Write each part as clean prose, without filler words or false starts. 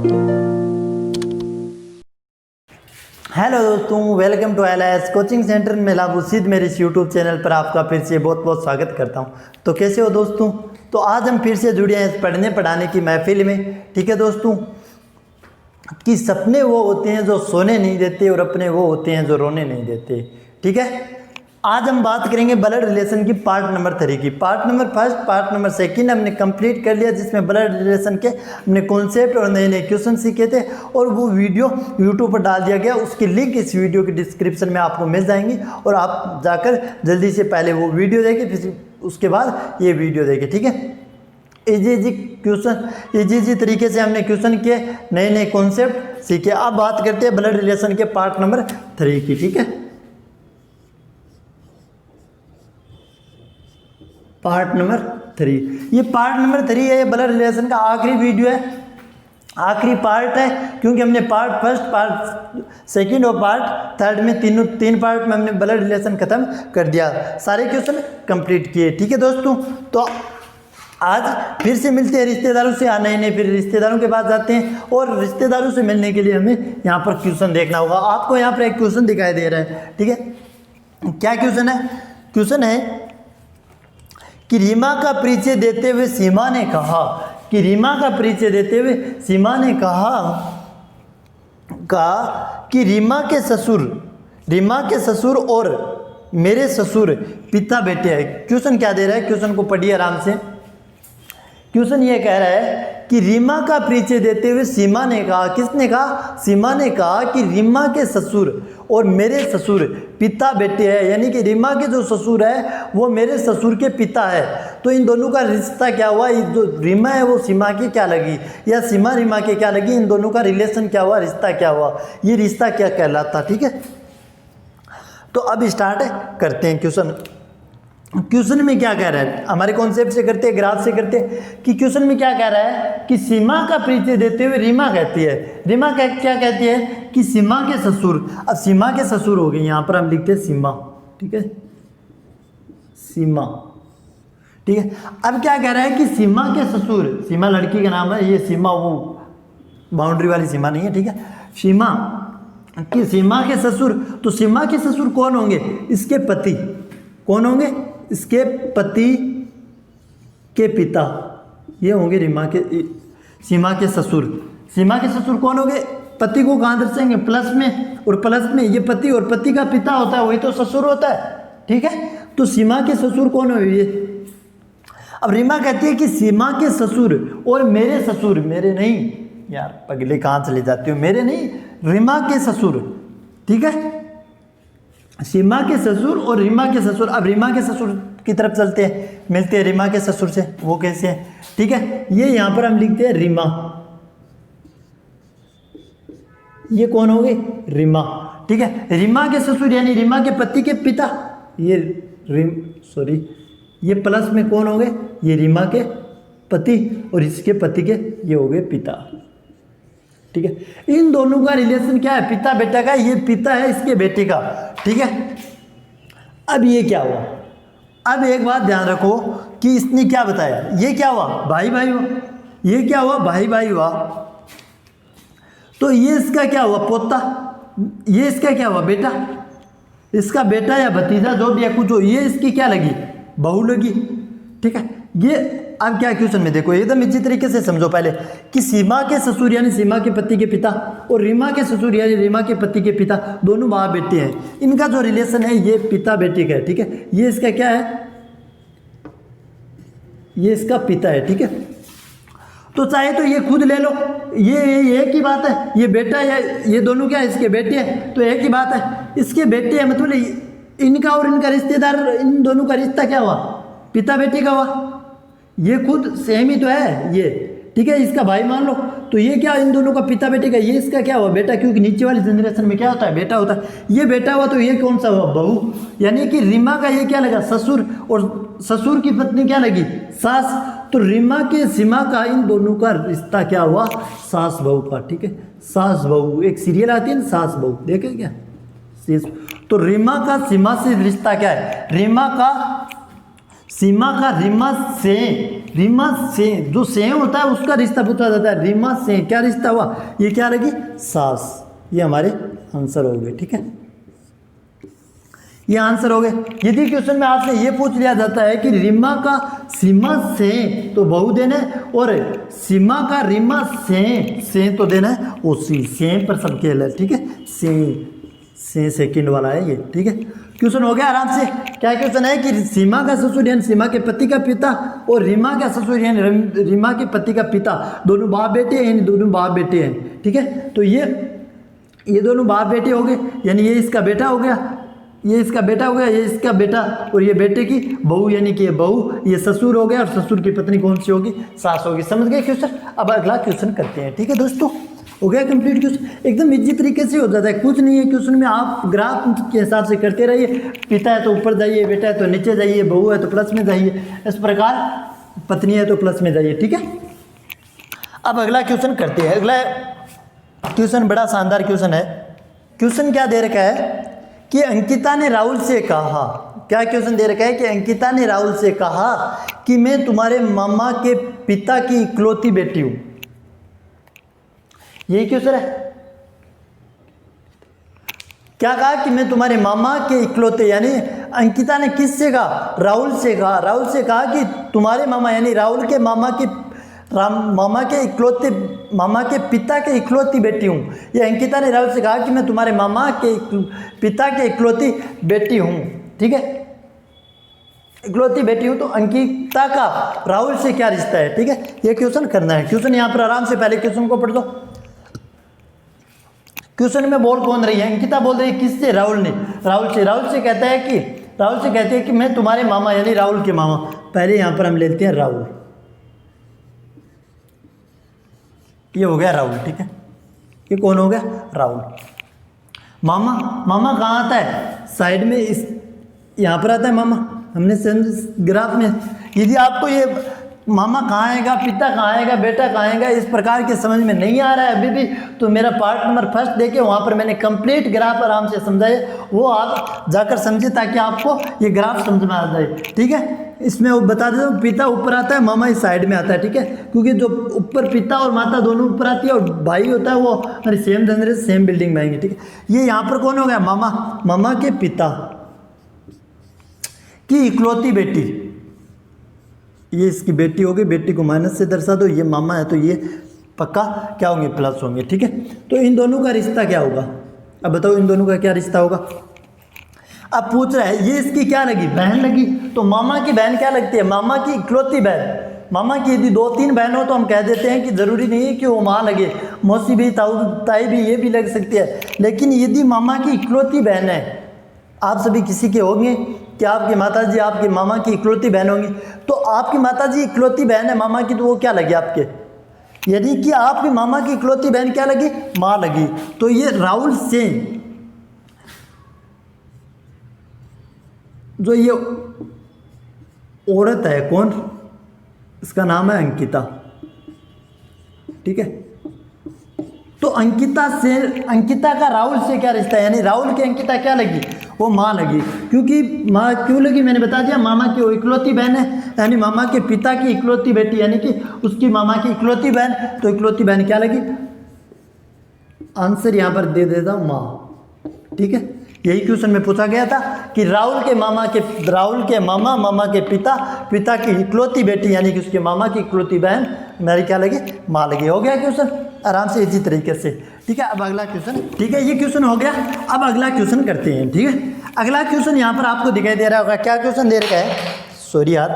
Hello दोस्तों, welcome to LIS coaching centre में लाबुसीद मेरे इस यूट्यूब चैनल पर आपका फिर से बहुत बहुत स्वागत करता हूं। तो कैसे हो दोस्तों? तो आज हम फिर से जुड़े हैं इस पढ़ने पढ़ाने की महफिल में। ठीक है दोस्तों, कि सपने वो होते हैं जो सोने नहीं देते और अपने वो होते हैं जो रोने नहीं देते। ठीक है, आज हम बात करेंगे ब्लड रिलेशन की पार्ट नंबर 3 की। पार्ट नंबर 1, पार्ट नंबर 2 हमने कंप्लीट कर लिया, जिसमें ब्लड रिलेशन के हमने कॉन्सेप्ट और नए नए क्वेश्चन सीखे थे और वो वीडियो यूट्यूब पर डाल दिया गया। उसकी लिंक इस वीडियो के डिस्क्रिप्शन में आपको मिल जाएंगी और आप जाकर जल्दी से पहले वो वीडियो देखें, फिर उसके बाद ये वीडियो देखें। ठीक है, इजी क्वेश्चन, इजी तरीके से हमने क्वेश्चन किए, नए नए कॉन्सेप्ट सीखे। अब बात करते हैं ब्लड रिलेशन के पार्ट नंबर 3 की। ठीक है, पार्ट नंबर 3, ये पार्ट नंबर 3 है, ये ब्लड रिलेशन का आखिरी वीडियो है, आखिरी पार्ट है, क्योंकि हमने पार्ट 1, पार्ट 2 और पार्ट 3 में तीन पार्ट में हमने ब्लड रिलेशन खत्म कर दिया, सारे क्वेश्चन कंप्लीट किए। ठीक है दोस्तों, तो आज फिर से मिलते हैं रिश्तेदारों से, आने नहीं, फिर रिश्तेदारों के पास जाते हैं और रिश्तेदारों से मिलने के लिए हमें यहाँ पर क्वेश्चन देखना होगा। आपको यहाँ पर एक क्वेश्चन दिखाई दे रहा है। ठीक है, क्या क्वेश्चन है? क्वेश्चन है कि रीमा का परिचय देते हुए सीमा ने कहा, कि रीमा का परिचय देते हुए सीमा ने कहा कि रीमा के ससुर और मेरे ससुर पिता बेटे हैं। क्वेश्चन क्या दे रहा है? क्वेश्चन को पढ़िए आराम से। क्वेश्चन ये कह रहा है कि रीमा का परिचय देते हुए सीमा ने कहा, किसने कहा? सीमा ने कहा कि रीमा के ससुर और मेरे ससुर पिता बेटे हैं, यानी कि रीमा के जो ससुर है वो मेरे ससुर के पिता है। तो इन दोनों का रिश्ता क्या हुआ? जो रीमा है वो सीमा की क्या लगी, या सीमा रीमा के क्या लगी? इन दोनों का रिलेशन क्या हुआ, रिश्ता क्या हुआ, ये रिश्ता क्या कहलाता? ठीक है, तो अब स्टार्ट करते हैं क्वेश्चन। क्वेश्चन में क्या कह रहा है? हमारे कॉन्सेप्ट से करते हैं, ग्राफ से करते हैं, कि क्वेश्चन में क्या कह रहा है कि सीमा का परिचय देते हुए रीमा कहती है, रीमा क्या कहती है कि सीमा के ससुर। अब सीमा के ससुर हो गए, यहाँ पर हम लिखते हैं सीमा। ठीक है, सीमा। ठीक है, अब क्या कह रहा है कि सीमा के ससुर, सीमा लड़की का नाम है, ये सीमा वो बाउंड्री वाली सीमा नहीं है। ठीक है, सीमा कि सीमा के ससुर, तो सीमा के ससुर कौन होंगे? इसके पति। कौन होंगे? इसके पति के पिता, ये होंगे रीमा के, सीमा के ससुर। सीमा के ससुर कौन होंगे? पति को कहाँ दर्शाएंगे? प्लस में, और प्लस में ये पति, और पति का पिता होता है वही तो ससुर होता है। ठीक है, तो सीमा के ससुर कौन हो ये? अब रीमा कहती है कि सीमा के ससुर और मेरे ससुर, मेरे नहीं यार, पगले कहाँ चले जाते हो, मेरे नहीं, रीमा के ससुर। ठीक है, सीमा के ससुर और रीमा के ससुर। अब रीमा के ससुर की तरफ चलते हैं, मिलते हैं रीमा के ससुर से, वो कैसे हैं? ठीक है, ये यहाँ पर हम लिखते हैं रीमा, ये कौन हो गए? रीमा। ठीक है, रीमा के ससुर यानी रीमा के पति के पिता, ये ये प्लस में कौन हो गए? ये रीमा के पति, और इसके पति के ये हो गए पिता। ठीक है, इन दोनों का रिलेशन क्या है? पिता बेटा का, ये पिता है इसके बेटे का। ठीक है, अब ये क्या हुआ? अब एक बात ध्यान रखो कि इसने क्या बताया, ये क्या हुआ? भाई भाई हुआ। ये क्या हुआ? भाई भाई हुआ। तो ये इसका क्या हुआ? पोता। ये इसका क्या हुआ? बेटा। इसका बेटा या भतीजा जो भी है, कुछ हो, ये इसकी क्या लगी? बहू लगी। ठीक है, ये अब क्या क्वेश्चन में देखो, एकदम इसी तरीके से समझो पहले, कि सीमा के ससुर यानी सीमा के पति के पिता और रीमा के ससुर यानी रीमा के पति के पिता, दोनों माँ बेटे हैं। इनका जो रिलेशन है ये पिता बेटे का है। ठीक है, ये इसका क्या है? ये इसका पिता है। ठीक है, तो चाहे तो ये खुद ले लो, ये एक ही बात है, ये बेटा या ये दोनों क्या है? इसके बेटे हैं, तो एक ही बात है, इसके बेटे हैं, मतलब इनका और इनका रिश्तेदार, इन दोनों का रिश्ता क्या हुआ? पिता बेटे का हुआ। ये खुद सेम ही तो है ये। ठीक है, इसका भाई मान लो, तो ये क्या? इन दोनों का पिता बेटे का, ये इसका क्या हुआ? बेटा, क्योंकि नीचे वाली जनरेशन में क्या होता है? बेटा होता है। ये बेटा हुआ, तो ये कौन सा हुआ? बहू। यानी कि रीमा का ये क्या लगा? ससुर, और ससुर की पत्नी क्या लगी? सास। तो रीमा के सीमा का, इन दोनों का रिश्ता क्या हुआ? सास बहू का। ठीक है, सास बहू, एक सीरियल आती है ना, सास बहू, देखे क्या? तो रीमा का सीमा से रिश्ता क्या है? रीमा का सीमा का रीमा से रीमा से जो से होता है उसका रिश्ता पूछा जाता है। रीमा से क्या रिश्ता हुआ, ये क्या लगी, सास। ये हमारे आंसर हो गए, ठीक है, ये आंसर हो गए। यदि क्वेश्चन में आपसे ये पूछ लिया जाता है कि रीमा का सीमा से तो बहुदेन है, और सीमा का रीमा से तो देना है उसी से पर सब खेल है, ठीक है, से सेकंड वाला है ये, ठीक है। क्वेश्चन हो गया आराम से। क्या क्वेश्चन है कि सीमा का ससुर यानी सीमा के पति का पिता और रीमा का ससुर यानी रीमा के पति का पिता दोनों बाप बेटे हैं, यानी दोनों बाप बेटे हैं, ठीक है। तो ये दोनों बाप बेटे हो गए, यानी ये इसका बेटा हो गया, ये इसका बेटा हो गया, ये इसका बेटा, और ये बेटे की बहू यानी कि ये बहू, ये ससुर हो गया, और ससुर की पत्नी कौन सी होगी, सास होगी। समझ गए क्वेश्चन। अब अगला क्वेश्चन करते हैं, ठीक है दोस्तों। हो गया कंप्लीट क्वेश्चन, एकदम इजी तरीके से हो जाता है, कुछ नहीं है क्वेश्चन में। आप ग्राफ के हिसाब से करते रहिए, पिता है तो ऊपर जाइए, बेटा है तो नीचे जाइए, बहू है तो प्लस में जाइए, इस प्रकार पत्नी है तो प्लस में जाइए, ठीक है। अब अगला क्वेश्चन करते हैं। अगला क्वेश्चन बड़ा शानदार क्वेश्चन है। क्वेश्चन क्या दे रखा है कि अंकिता ने राहुल से कहा, क्या क्वेश्चन दे रखा है कि अंकिता ने राहुल से कहा कि मैं तुम्हारे मामा के पिता की इकलौती बेटी हूं। यही क्वेश्चन है। क्या कहा कि मैं तुम्हारे मामा के इकलौते, यानी अंकिता ने किससे कहा, राहुल से कहा। राहुल से कहा कि तुम्हारे मामा यानी राहुल के मामा के पिता के इकलौती बेटी हूँ। ये अंकिता ने राहुल से कहा कि मैं तुम्हारे मामा के पिता के इकलौती बेटी हूँ, ठीक है, इकलौती बेटी हूँ। तो अंकिता का राहुल से क्या रिश्ता है, ठीक है, ये क्वेश्चन करना है। क्वेश्चन यहाँ पर आराम से पहले क्वेश्चन को पढ़ दो। क्वेश्चन में बोल कौन रही है, अंकिता बोल रही है किससे, राहुल ने, राहुल से। राहुल से कहता है कि मैं तुम्हारे मामा यानी राहुल के मामा, पहले यहाँ पर हम लेते हैं राहुल, ये हो गया राहुल, ठीक है, ये कौन हो गया, राहुल। मामा कहाँ आता है, साइड में, इस यहाँ पर आता है मामा, हमने ग्राफ में। यदि आपको ये मामा कहाँ आएगा, पिता कहाँ आएगा, बेटा कहाँ आएगा, इस प्रकार के समझ में नहीं आ रहा है अभी भी, तो मेरा पार्ट नंबर 1 देखे, वहाँ पर मैंने कंप्लीट ग्राफ आराम से समझाए, वो आप जाकर समझे ताकि आपको ये ग्राफ समझ में आ जाए, ठीक है। इसमें वो बता देता हूँ, पिता ऊपर आता है, मामा इस साइड में आता है, ठीक है, क्योंकि जो ऊपर पिता और माता दोनों ऊपर आती है, और भाई होता है वो हमारी सेम जनरेशन सेम बिल्डिंग में आएंगे, ठीक है। ये यहाँ पर कौन हो गया, मामा के पिता की इकलौती बेटी, ये इसकी बेटी होगी, बेटी को माइनस से दर्शा दो, ये मामा है तो ये पक्का क्या होंगे, प्लस होंगे, ठीक है। तो इन दोनों का रिश्ता क्या होगा, अब बताओ इन दोनों का क्या रिश्ता होगा। अब पूछ रहा है ये इसकी क्या लगी, बहन लगी, तो मामा की बहन क्या लगती है, मामा की इकलौती बहन। मामा की यदि 2-3 बहन हो तो हम कह देते हैं कि जरूरी नहीं है कि वो माँ लगे, मौसी भी, ताई भी, ये भी लग सकती है। लेकिन यदि मामा की इकलौती बहन है, आप सभी किसी के होंगे कि आपकी माताजी आपके मामा की इकलौती बहन होंगी, तो आपकी माताजी इकलौती बहन है मामा की, तो वो क्या लगी आपके, यानी कि आपकी मामा की इकलौती बहन क्या लगी, माँ लगी। तो ये राहुल से जो ये औरत है कौन, इसका नाम है अंकिता, ठीक है। तो अंकिता का राहुल से क्या रिश्ता है, यानी राहुल की अंकिता क्या लगी, वो माँ लगी। क्योंकि माँ क्यों लगी, मैंने बता दिया, मामा की वो इकलौती बहन है, यानी मामा के पिता की इकलौती बेटी, यानी कि उसकी मामा की इकलौती बहन, तो इकलौती बहन क्या लगी, आंसर यहाँ पर दे देता हूँ माँ, ठीक है। यही क्वेश्चन में पूछा गया था कि राहुल के मामा के पिता की इकलौती बेटी, यानी कि उसके मामा की इकलौती बहन मेरी क्या लगी, माँ लगी। हो गया क्वेश्चन आराम से इसी तरीके से, ठीक है। अब अगला क्वेश्चन, ठीक है, ये क्वेश्चन हो गया। अब अगला क्वेश्चन करते हैं, ठीक है। अगला क्वेश्चन यहाँ पर आपको दिखाई दे रहा होगा, क्या क्वेश्चन दे रखा है, सॉरी यार,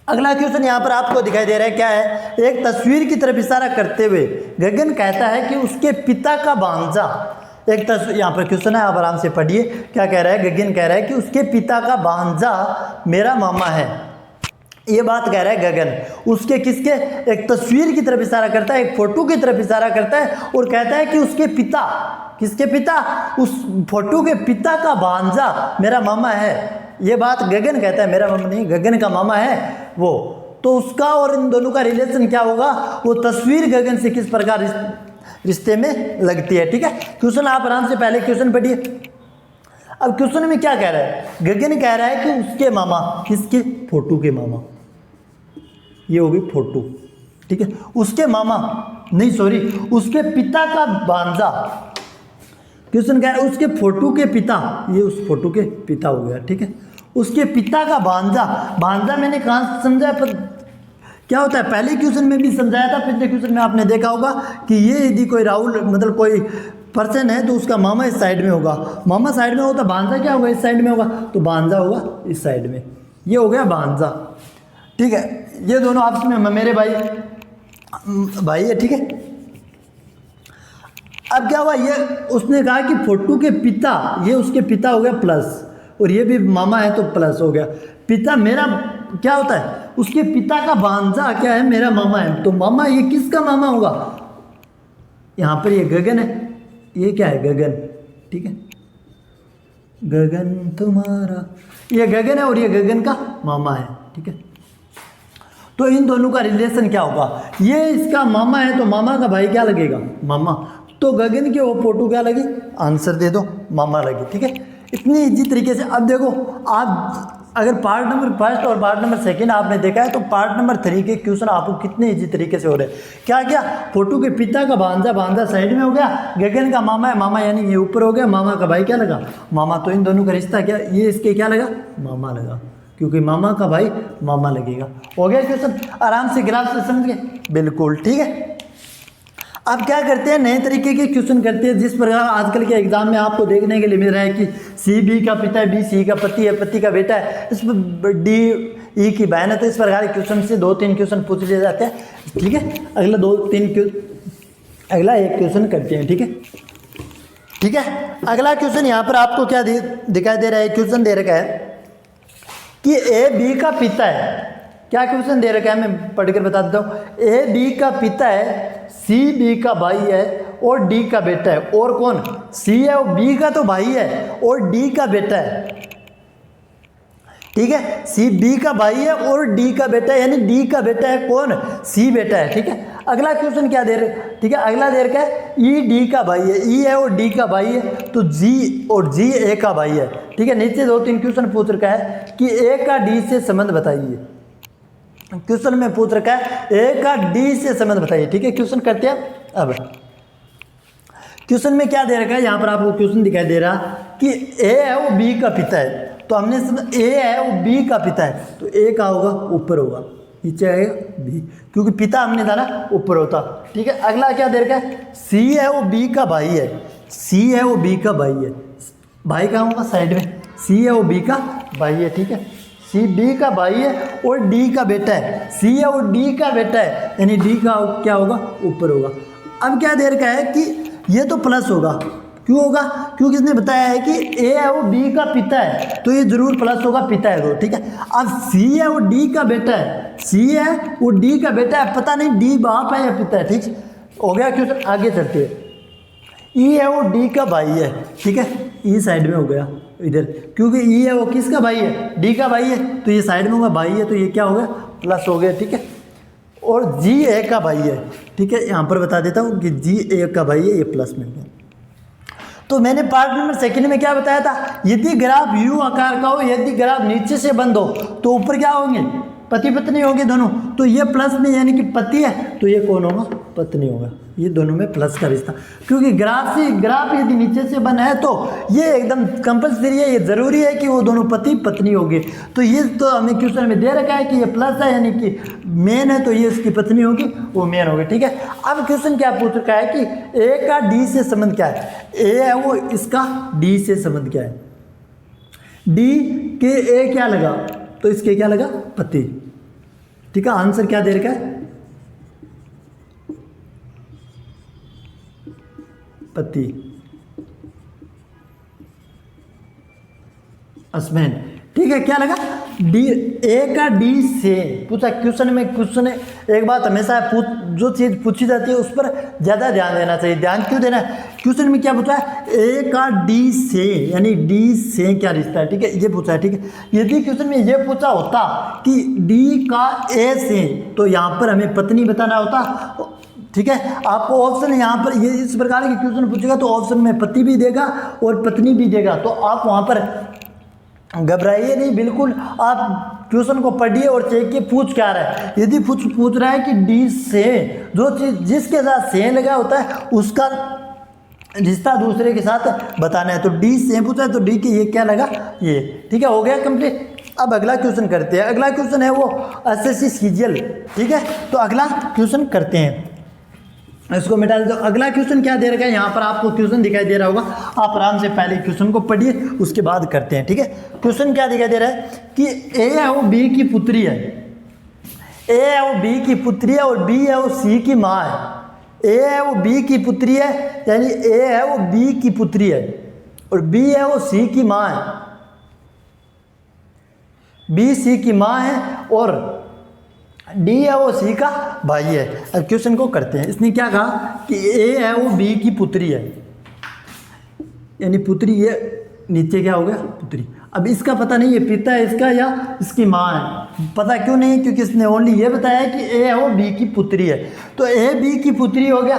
अगला क्वेश्चन यहाँ पर आपको दिखाई दे रहा है, क्या है, एक तस्वीर की तरफ इशारा करते हुए गगन कहता है कि उसके पिता का भांजा, एक तस्वीर यहाँ पर क्वेश्चन है, आप आराम से पढ़िए। क्या कह रहा है, गगन कह रहा है कि उसके पिता का भांजा मेरा मामा है, ये बात कह रहा है गगन। उसके किसके, एक तस्वीर की तरफ इशारा करता है, एक फोटो की तरफ इशारा करता है, और कहता है कि उसके पिता, किसके पिता, उस फोटो के पिता का भांजा मेरा मामा है। ये बात गगन कहता है, मेरा मामा नहीं, गगन का मामा है वो। तो उसका और इन दोनों का रिलेशन क्या होगा, वो तस्वीर गगन से किस प्रकार रिश्ते में लगती है, ठीक है। क्वेश्चन आप आराम से पहले क्वेश्चन पढ़िए। अब क्वेश्चन में क्या कह रहा है, गगन कह रहा है कि उसके मामा, किसके, फोटो के मामा, ये होगी फोटो, ठीक है। उसके मामा नहीं सॉरी उसके पिता का भांजा, क्वेश्चन कह रहा है उसके फोटो के पिता, ये उस फोटो के पिता हो गया, ठीक है। उसके पिता का भांजा, भांजा मैंने कहाँ समझा, पर क्या होता है पहले क्वेश्चन में भी समझाया था, पिछले क्वेश्चन में आपने देखा होगा कि ये यदि कोई राहुल मतलब कोई पर्सन है तो उसका मामा इस साइड में होगा, मामा साइड में होता, भांजा क्या होगा इस साइड में होगा, तो भांजा होगा इस साइड में, ये हो गया भांजा, ठीक है। ये दोनों आपस में मेरे भाई है, ठीक है। अब क्या हुआ, ये उसने कहा कि फोटो के पिता, ये उसके पिता हो गया प्लस, और ये भी मामा है तो प्लस हो गया। पिता मेरा क्या होता है, उसके पिता का भांजा क्या है, मेरा मामा है, तो मामा ये किसका मामा होगा, यहाँ पर ये गगन है, ये क्या है गगन, ठीक है, गगन तुम्हारा, ये गगन है और ये गगन का मामा है, ठीक है। तो इन दोनों का रिलेशन क्या होगा, ये इसका मामा है तो मामा का भाई क्या लगेगा, मामा, तो गगन के वो फोटो क्या लगी, आंसर दे दो, मामा लगी, ठीक है। इतनी इजी तरीके से। अब देखो आप अगर पार्ट नंबर फर्स्ट और पार्ट नंबर सेकंड आपने देखा है तो पार्ट नंबर 3 के क्वेश्चन आपको कितने इजी तरीके से हो रहे हैं। क्या क्या, फोटो के पिता का भांजा, भांजा साइड में हो गया, गगन का मामा है, मामा यानी ये ऊपर हो गया, मामा का भाई क्या लगा, मामा, तो इन दोनों का रिश्ता क्या, ये इसके क्या लगा, मामा लगा, क्योंकि मामा का भाई मामा लगेगा। हो गया क्वेश्चन, आराम से ग्राफ से समझ गए, बिल्कुल ठीक है। अब क्या करते हैं, नए तरीके के क्वेश्चन करते हैं, जिस प्रकार आजकल के एग्जाम में आपको देखने के लिए मिल रहा है कि सी बी का पिता है, बी सी का पति है, पति का बेटा है, इस डी ई की बहन है, तो इस प्रकार के क्वेश्चन से 2-3 क्वेश्चन पूछ लिए जाते हैं, ठीक है। अगला एक क्वेश्चन करते हैं, ठीक है, ठीक है। अगला क्वेश्चन यहाँ पर आपको क्या दिखाई दे रहा है, क्वेश्चन दे रखा है कि ए बी का पिता है, क्या क्वेश्चन दे रखा है मैं पढ़कर बता देता हूँ। ए बी का पिता है, सी बी का भाई है और डी का बेटा है, और कौन, सी है और बी का तो भाई है और डी का बेटा है, ठीक है। सी बी का भाई है और डी का बेटा है, यानी डी का बेटा है कौन, सी बेटा है, ठीक है। अगला क्वेश्चन क्या दे रहे, ठीक है, अगला दे रखा है ई डी का भाई है, ई है और डी का भाई है, तो जी और जी ए का भाई है, ठीक है। नीचे 2-3 क्वेश्चन पूछ रखा है कि ए का डी से संबंध बताइए, क्वेश्चन में पूछ रखा है ए का डी से संबंध बताइए, ठीक है। क्वेश्चन करते हैं। अब क्वेश्चन में क्या दे रखा है, यहाँ पर आपको क्वेश्चन दिखाई दे रहा कि ए है वो बी का पिता है, तो हमने ए है वो बी का पिता है, तो ए का होगा ऊपर होगा, नीचे आएगा बी, क्योंकि पिता हमने था ना ऊपर होता, ठीक है। अगला क्या दे रखा है, सी है वो बी का भाई है, सी है वो बी का भाई है, भाई कहाँ होगा साइड में, सी है वो बी का भाई है, ठीक है। सी बी का भाई है और डी का बेटा है, सी है और डी का बेटा है, यानी डी का क्या होगा ऊपर होगा। अब क्या दे रखा है कि ये तो प्लस होगा, क्यों होगा, क्योंकि इसने बताया है कि ए है वो बी का पिता है, तो ये जरूर प्लस होगा, पिता है वो, ठीक है। अब सी है वो डी का बेटा है, सी है वो डी का बेटा है, पता नहीं डी बाप है या पिता है, ठीक हो गया क्योंकि आगे चलते हैं। ई है वो डी का भाई है, ठीक है, ई साइड में हो गया इधर, क्योंकि ई है वो किसका भाई है, डी का भाई है, तो ये साइड में होगा भाई है, तो ये क्या हो गया प्लस हो गया, ठीक है। और जी ए का भाई है, ठीक है, यहाँ पर बता देता हूँ कि जी ए का भाई है, ये प्लस में गया। तो मैंने पार्ट नंबर सेकंड में क्या बताया था, यदि ग्राफ यू आकार का हो, यदि ग्राफ नीचे से बंद हो तो ऊपर क्या होंगे, पति पत्नी होंगे दोनों, तो ये प्लस में यानी कि पति है, तो ये कौन होगा, पत्नी होगा, ये दोनों में प्लस का रिश्ता, क्योंकि ग्राफ यदि नीचे से बना है तो ये एकदम कंपल्सरी है, ये जरूरी है कि वो दोनों पति पत्नी होंगे। तो ये तो हमें क्वेश्चन में दे रखा है कि ये प्लस है, यानी कि मेन है, तो ये इसकी पत्नी होगी, वो मेन होगी, ठीक है। अब क्वेश्चन क्या पूछ रखा है कि ए का डी से संबंध क्या है, ए है वो, इसका डी से संबंध क्या है, डी के ए क्या लगा, तो इसके क्या लगा, पति, ठीक है। आंसर क्या दे रखा है, पति, हस्बैंड, ठीक है। क्या लगा, डी, ए का डी से पूछा क्वेश्चन में, क्वेश्चन एक बात हमेशा जो चीज़ पूछी जाती है उस पर ज़्यादा ध्यान देना चाहिए। ध्यान क्यों देना है, क्वेश्चन में क्या पूछा है, ए का डी से, यानी डी से क्या रिश्ता है, ठीक है, ये पूछा है, ठीक है। यदि क्वेश्चन में ये पूछा होता कि डी का ए से, तो यहाँ पर हमें पत्नी बताना होता, ठीक है। आपको ऑप्शन यहाँ पर ये इस प्रकार के क्वेश्चन पूछेगा तो ऑप्शन में पति भी देगा और पत्नी भी देगा, तो आप वहाँ पर घबराइए नहीं, बिल्कुल आप क्वेश्चन को पढ़िए और चेक पूछ क्या रहा है। यदि पूछ रहा है कि डी से जो चीज़ जिसके साथ से लगा होता है उसका रिश्ता दूसरे के साथ बताना है। तो डी से पूछा है तो डी के ये क्या लगा ये, ठीक है, हो गया कंप्लीट। अब अगला क्वेश्चन करते हैं। अगला क्वेश्चन है वो एसएससी सीजीएल, ठीक है। तो अगला क्वेश्चन करते हैं, इसको मिटा दे। तो अगला क्वेश्चन क्या दे रखा है, यहाँ पर आपको क्वेश्चन दिखाई दे रहा होगा, आप आराम से पहले क्वेश्चन को पढ़िए उसके बाद करते हैं, ठीक है। क्वेश्चन क्या दिखाई दे रहा है कि ए है वो बी की पुत्री है, ए है वो बी की पुत्री है और बी है वो सी की माँ है। ए है वो बी की पुत्री है, यानी ए है वो बी की पुत्री है और बी है वो सी की माँ है, बी सी की माँ है और डी है वो सी का भाई है। अब क्वेश्चन को करते हैं। इसने क्या कहा कि ए है वो बी की पुत्री है, यानी पुत्री, ये नीचे क्या हो गया पुत्री। अब इसका पता नहीं ये पिता है इसका या इसकी माँ है, पता क्यों नहीं, क्योंकि इसने ओनली ये बताया कि ए है वो बी की पुत्री है। तो ए बी की पुत्री हो गया,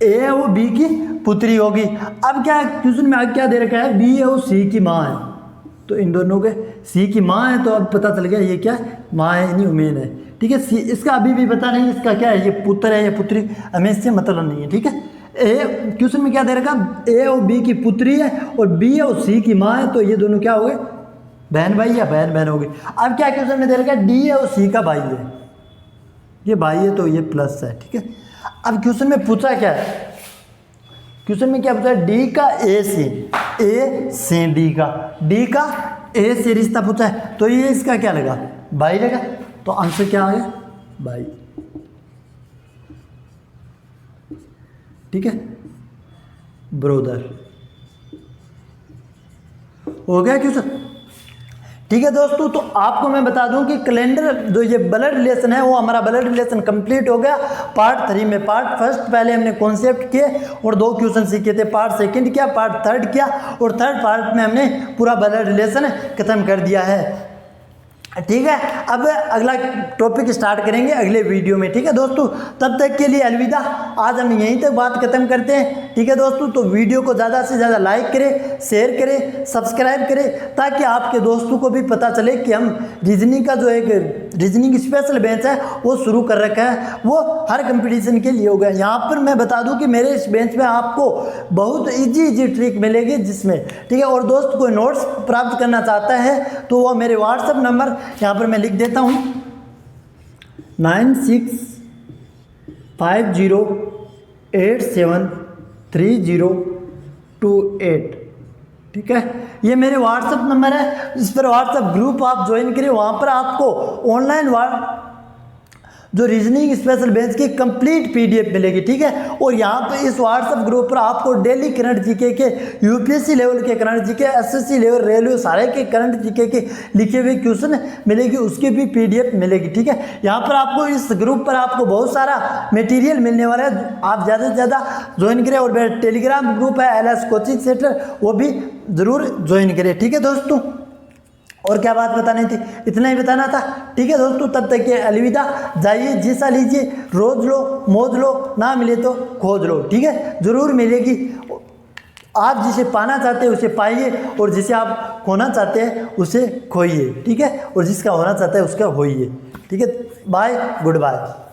ए है वो बी की पुत्री होगी। अब क्या क्वेश्चन में आगे क्या दे रखा है, बी है वो सी की माँ है, तो इन दोनों के सी की माँ है, तो अब पता चल गया ये क्या है, माँ है यानी उमेन है, ठीक है। सी इसका अभी भी पता नहीं इसका क्या है, ये पुत्र है या पुत्री, हमें इससे मतलब नहीं है, ठीक है। ए क्वेश्चन में क्या दे रखा, ए और बी की पुत्री है और बी और सी की माँ है, तो ये दोनों क्या हो गए, बहन भाई या बहन बहन हो गई। अब क्या क्वेश्चन में दे रखा है, डी है और सी का भाई है, ये भाई है तो ये प्लस है, ठीक है। अब क्वेश्चन में पूछा क्या है, क्वेश्चन में क्या पूछा है, डी का ए से डी का ए से रिश्ता पूछा है, तो ये इसका क्या लगा, भाई लगा, तो आंसर क्या आ गया, भाई, ठीक है, ब्रोदर हो गया क्वेश्चन, ठीक है दोस्तों। तो आपको मैं बता दूं कि कैलेंडर जो ये ब्लड रिलेशन है वो हमारा ब्लड रिलेशन कंप्लीट हो गया पार्ट 3 में। पार्ट फर्स्ट पहले हमने कॉन्सेप्ट किए और 2 क्वेश्चन सीखे थे, पार्ट सेकंड किया, पार्ट थर्ड किया और थर्ड पार्ट में हमने पूरा ब्लड रिलेशन खत्म कर दिया है, ठीक है। अब अगला टॉपिक स्टार्ट करेंगे अगले वीडियो में, ठीक है दोस्तों। तब तक के लिए अलविदा, आज हम यहीं तक बात खत्म करते हैं, ठीक है दोस्तों। तो वीडियो को ज़्यादा से ज़्यादा लाइक करें, शेयर करें, सब्सक्राइब करें, ताकि आपके दोस्तों को भी पता चले कि हम रीजनिंग का जो एक रीजनिंग स्पेशल बेंच है वो शुरू कर रखा है, वो हर कंपटीशन के लिए होगा। यहाँ पर मैं बता दूँ कि मेरे इस बेंच में आपको बहुत ईजी ट्रिक मिलेगी जिसमें, ठीक है। और दोस्त कोई नोट्स प्राप्त करना चाहता है तो वो मेरे व्हाट्सएप नंबर यहाँ पर मैं लिख देता हूँ 9650873028, ठीक है। ये मेरे व्हाट्सएप नंबर है, इस पर व्हाट्सएप ग्रुप आप ज्वाइन करिए, वहाँ पर आपको ऑनलाइन जो रीजनिंग स्पेशल बेंच की कंप्लीट पीडीएफ मिलेगी, ठीक है। और यहाँ पे इस व्हाट्सएप ग्रुप पर आपको डेली करंट जीके के, यूपीएससी लेवल के current GK, SSC level, railway सारे के करंट जीके के लिखे हुए क्वेश्चन मिलेगी, उसकी भी पीडीएफ मिलेगी, ठीक है। यहाँ पर आपको इस ग्रुप पर आपको बहुत सारा मटेरियल मिलने वाला है, आप ज़्यादा से ज़्यादा ज्वाइन करें। और मेरा टेलीग्राम ग्रुप है LS कोचिंग सेंटर, वो भी ज़रूर ज्वाइन करें, ठीक है दोस्तों। और क्या बात बतानी थी, इतना ही बताना था, ठीक है दोस्तों। तब तक के अलविदा, जाइए जीसा लीजिए, रोज लो मौज लो, ना मिले तो खोज लो, ठीक है, ज़रूर मिलेगी। आप जिसे पाना चाहते हैं उसे पाइए और जिसे आप खोना चाहते हैं उसे खोइए, ठीक है। और जिसका होना चाहता है उसका होइए, ठीक है। Bye, good bye.